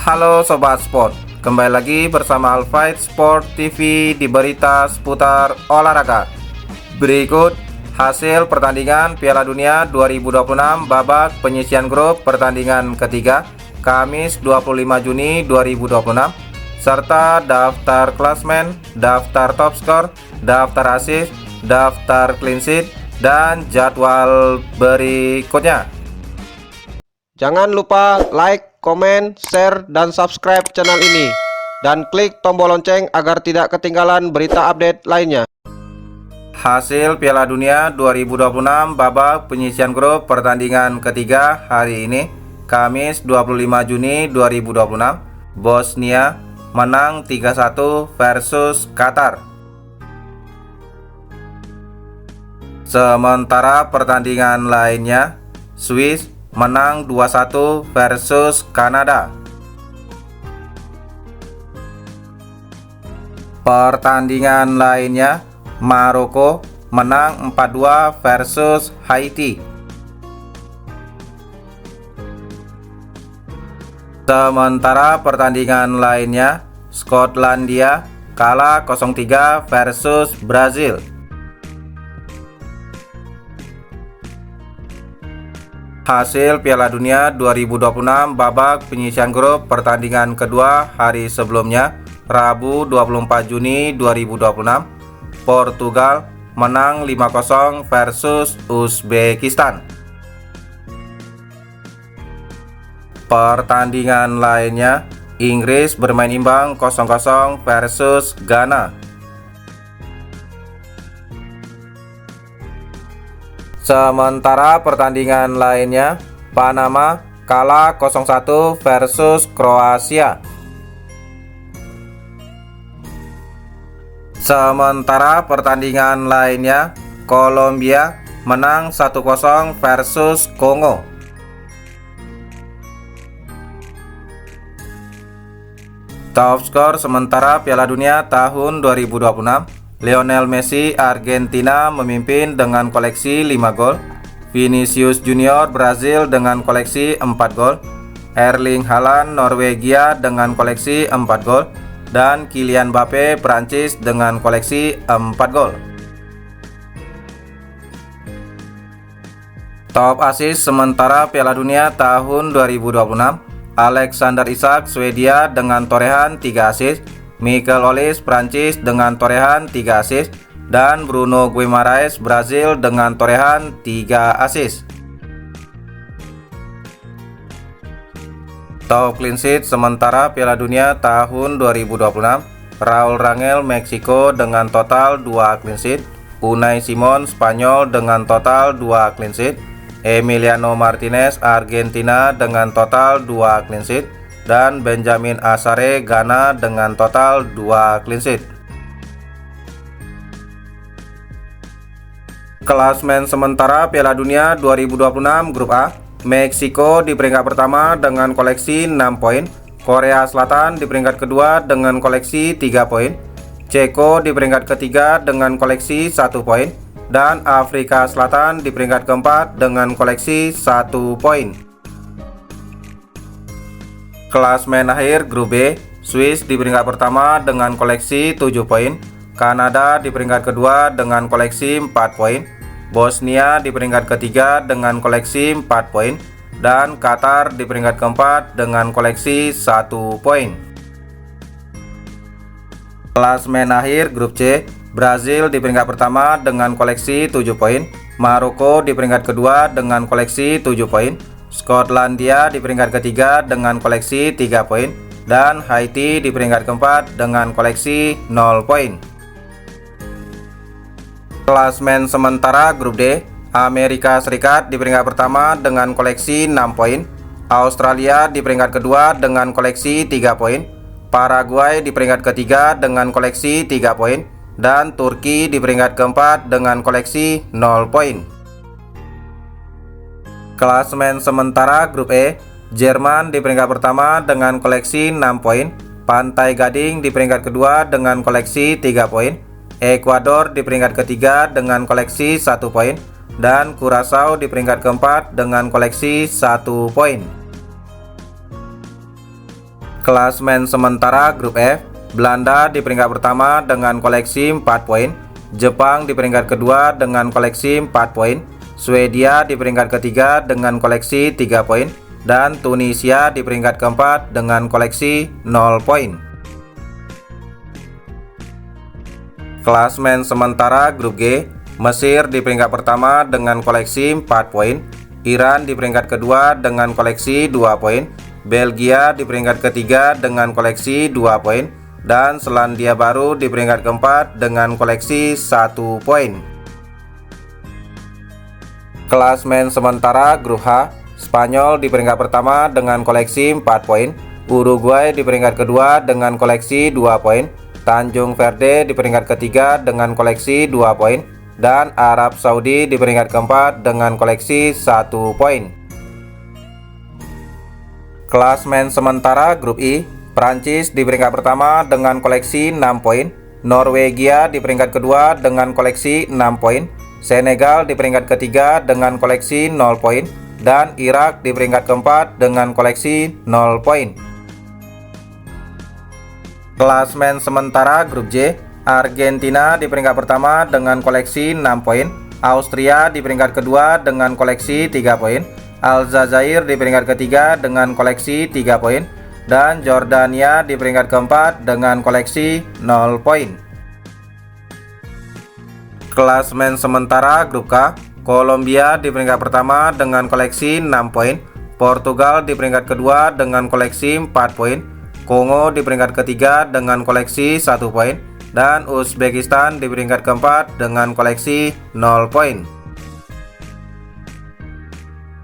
Halo Sobat Sport, kembali lagi bersama Alfight Sport TV di berita seputar olahraga. Berikut hasil pertandingan Piala Dunia 2026 babak penyisian grup pertandingan ketiga Kamis 25 Juni 2026 serta daftar klasmen, daftar top skor, daftar assist, daftar clean sheet, dan jadwal berikutnya. Jangan lupa like, komen, share, dan subscribe channel ini. Dan klik tombol lonceng agar tidak ketinggalan berita update lainnya. Hasil Piala Dunia 2026 babak penyisian grup pertandingan ketiga hari ini, Kamis 25 Juni 2026, Bosnia menang 3-1 versus Qatar. Sementara pertandingan lainnya, Swiss menang 2-1 versus Kanada. Pertandingan lainnya, Maroko menang 4-2 versus Haiti. Sementara pertandingan lainnya, Skotlandia kalah 0-3 versus Brazil. Hasil Piala Dunia 2026 babak penyisian grup pertandingan kedua hari sebelumnya, Rabu 24 Juni 2026, Portugal menang 5-0 versus Uzbekistan. Pertandingan lainnya, Inggris bermain imbang 0-0 versus Ghana. Sementara pertandingan lainnya, Panama kalah 0-1 versus Kroasia. Sementara pertandingan lainnya, Kolombia menang 1-0 versus Kongo. Top skor sementara Piala Dunia tahun 2026, Lionel Messi Argentina memimpin dengan koleksi 5 gol, Vinicius Junior Brazil dengan koleksi 4 gol, Erling Haaland Norwegia dengan koleksi 4 gol, dan Kylian Mbappe Prancis dengan koleksi 4 gol. Top assist sementara Piala Dunia tahun 2026, Alexander Isak Swedia dengan torehan 3 assist, Michael Olise Prancis dengan torehan 3 assist, dan Bruno Guimaraes Brazil dengan torehan 3 assist. Top clean sheet sementara Piala Dunia tahun 2026, Raul Rangel Meksiko dengan total 2 clean sheet, Unai Simon Spanyol dengan total 2 clean sheet, Emiliano Martinez Argentina dengan total 2 clean sheet, dan Benjamin Asare Ghana dengan total 2 clean sheet. Klasmen sementara Piala Dunia 2026 Grup A, Meksiko di peringkat pertama dengan koleksi 6 poin, Korea Selatan di peringkat kedua dengan koleksi 3 poin, Ceko di peringkat ketiga dengan koleksi 1 poin, dan Afrika Selatan di peringkat keempat dengan koleksi 1 poin. Klasmen akhir Grup B, Swiss di peringkat pertama dengan koleksi 7 poin, Kanada di peringkat kedua dengan koleksi 4 poin, Bosnia di peringkat ketiga dengan koleksi 4 poin, dan Qatar di peringkat keempat dengan koleksi 1 poin. Klasmen akhir Grup C, Brazil di peringkat pertama dengan koleksi 7 poin, Maroko di peringkat kedua dengan koleksi 7 poin, Skotlandia di peringkat ketiga dengan koleksi 3 poin, dan Haiti di peringkat keempat dengan koleksi 0 poin. Klasmen sementara Grup D, Amerika Serikat di peringkat pertama dengan koleksi 6 poin, Australia di peringkat kedua dengan koleksi 3 poin, Paraguay di peringkat ketiga dengan koleksi 3 poin, dan Turki di peringkat keempat dengan koleksi 0 poin. Klasmen sementara Grup E, Jerman di peringkat pertama dengan koleksi 6 poin, Pantai Gading di peringkat kedua dengan koleksi 3 poin, Ekuador di peringkat ketiga dengan koleksi 1 poin, dan Curaçao di peringkat keempat dengan koleksi 1 poin. Klasemen sementara grup F, Belanda di peringkat pertama dengan koleksi 4 poin, Jepang di peringkat kedua dengan koleksi 4 poin, Swedia di peringkat ketiga dengan koleksi 3 poin, dan Tunisia di peringkat keempat dengan koleksi 0 poin. Klasemen sementara grup G, Mesir di peringkat pertama dengan koleksi 4 poin, Iran di peringkat kedua dengan koleksi 2 poin, Belgia di peringkat ketiga dengan koleksi 2 poin, dan Selandia Baru di peringkat keempat dengan koleksi 1 poin. Klasemen sementara grup H, Spanyol di peringkat pertama dengan koleksi 4 poin, Uruguay di peringkat kedua dengan koleksi 2 poin, Tanjung Verde di peringkat ketiga dengan koleksi 2 poin, dan Arab Saudi di peringkat keempat dengan koleksi 1 poin. Klasemen sementara grup I, Prancis di peringkat pertama dengan koleksi 6 poin, Norwegia di peringkat kedua dengan koleksi 6 poin, Senegal di peringkat ketiga dengan koleksi 0 poin, dan Irak di peringkat keempat dengan koleksi 0 poin. Klasemen sementara grup J, Argentina di peringkat pertama dengan koleksi 6 poin, Austria di peringkat kedua dengan koleksi 3 poin, Aljazair di peringkat ketiga dengan koleksi 3 poin, dan Jordania di peringkat keempat dengan koleksi 0 poin. Klasemen sementara grup K, Kolombia di peringkat pertama dengan koleksi 6 poin, Portugal di peringkat kedua dengan koleksi 4 poin, Kongo di peringkat ketiga dengan koleksi 1 poin, dan Uzbekistan di peringkat keempat dengan koleksi 0 poin.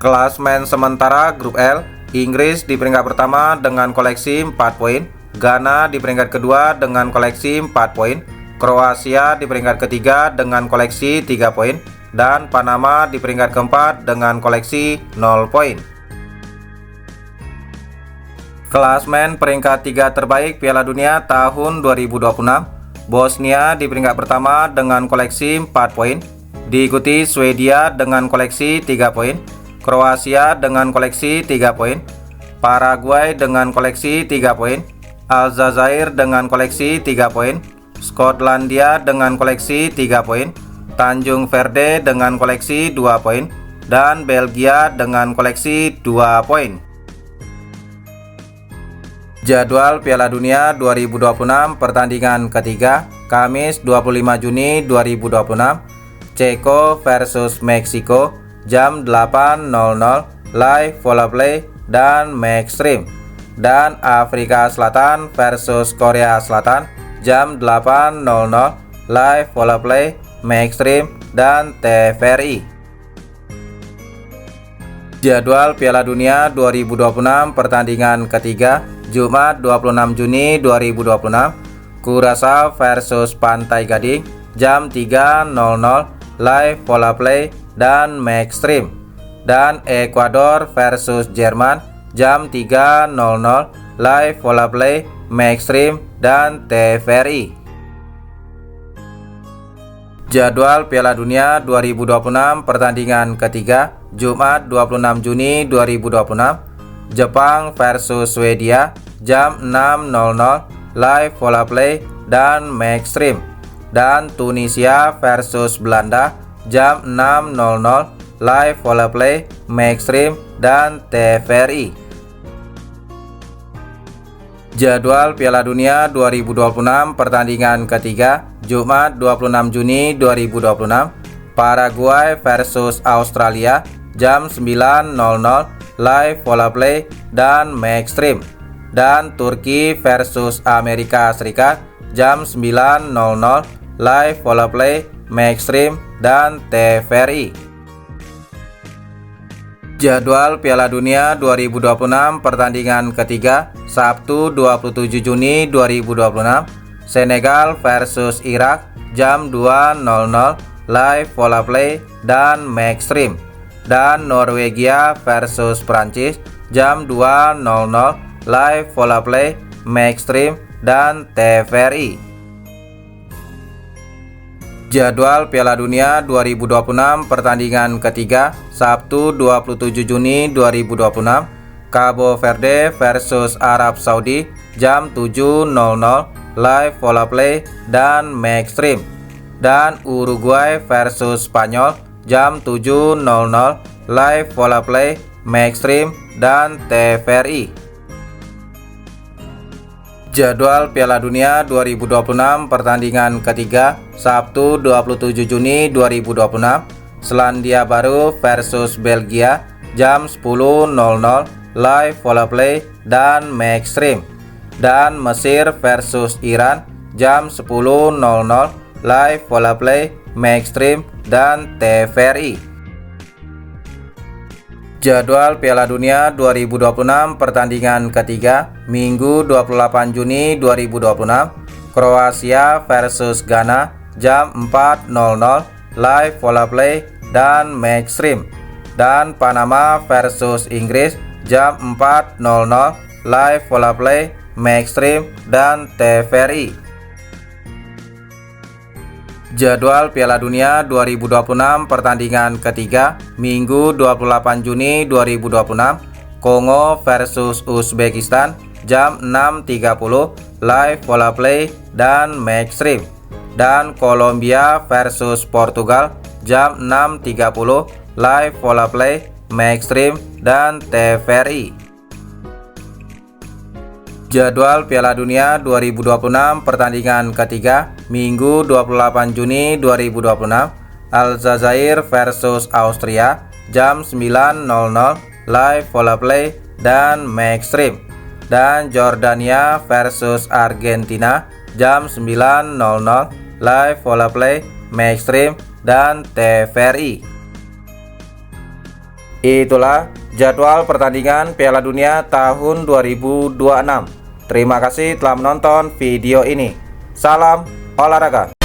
Klasemen sementara grup L, Inggris di peringkat pertama dengan koleksi 4 poin, Ghana di peringkat kedua dengan koleksi 4 poin, Kroasia di peringkat ketiga dengan koleksi 3 poin, dan Panama di peringkat keempat dengan koleksi 0 poin. Klasemen peringkat 3 terbaik Piala Dunia tahun 2026, Bosnia di peringkat pertama dengan koleksi 4 poin, diikuti Swedia dengan koleksi 3 poin, Kroasia dengan koleksi 3 poin, Paraguay dengan koleksi 3 poin, Aljazair dengan koleksi 3 poin, Skotlandia dengan koleksi 3 poin, Tanjung Verde dengan koleksi 2 poin, dan Belgia dengan koleksi 2 poin. Jadwal Piala Dunia 2026 pertandingan ketiga, Kamis 25 Juni 2026, Ceko versus Meksiko jam 8.00 live via play dan Maxstream, dan Afrika Selatan versus Korea Selatan jam 8.00 live via play, Maxstream, dan TVRI. Jadwal Piala Dunia 2026 pertandingan ketiga, Jumat 26 Juni 2026, Curaçao versus Pantai Gading jam 3.00 live via play dan Maxstream, dan Ekuador versus Jerman jam 3.00 live via play, Maxstream, dan TVRI. Jadwal Piala Dunia 2026 pertandingan ketiga, Jumat 26 Juni 2026, Jepang versus Swedia jam 6.00 live via play dan Maxstream, dan Tunisia versus Belanda jam 6.00 live via play, Maxstream, dan TVRI. Jadwal Piala Dunia 2026 pertandingan ketiga, Jumat 26 Juni 2026, Paraguay versus Australia jam 9.00 live via play dan Maxstream, dan Turki versus Amerika Serikat jam 9.00 live via play, Maxstream, dan TVRI. Jadwal Piala Dunia 2026 pertandingan ketiga, Sabtu 27 Juni 2026, Senegal versus Irak jam 2.00 live via play dan Maxstream, dan Norwegia versus Prancis jam 2.00 live via play, Maxstream, dan TVRI. Jadwal Piala Dunia 2026 pertandingan ketiga, Sabtu 27 Juni 2026, Cabo Verde versus Arab Saudi jam 7.00 live Vola Play dan Maxstream. Dan Uruguay versus Spanyol jam 7.00 live Vola Play, Maxstream dan TVRI. Jadwal Piala Dunia 2026 pertandingan ketiga Sabtu 27 Juni 2026, Selandia Baru versus Belgia jam 10.00 live Vola Play dan Maxstream. Dan Mesir versus Iran jam 10.00 live Vola Play, Maxstream dan TVRI. Jadwal Piala Dunia 2026 pertandingan ketiga Minggu 28 Juni 2026, Kroasia versus Ghana jam 4.00 live Vola Play dan Maxstream. Dan Panama versus Inggris jam 4.00 live Vola Play, Maxstream dan TVRI. Jadwal Piala Dunia 2026 pertandingan ketiga Minggu 28 Juni 2026, Kongo versus Uzbekistan jam 6.30 live Vola Play dan Maxstream. Dan Kolombia versus Portugal jam 6.30 live Vola Play, Maxstream dan TVRI. Jadwal Piala Dunia 2026 pertandingan ketiga Minggu 28 Juni 2026, Aljazair versus Austria jam 9.00 live Vola Play dan Maxstream. Dan Jordania versus Argentina jam 9.00 live Vola Play, Maxstream dan TVRI. Itulah jadwal pertandingan Piala Dunia tahun 2026. Terima kasih telah menonton video ini. Salam olahraga.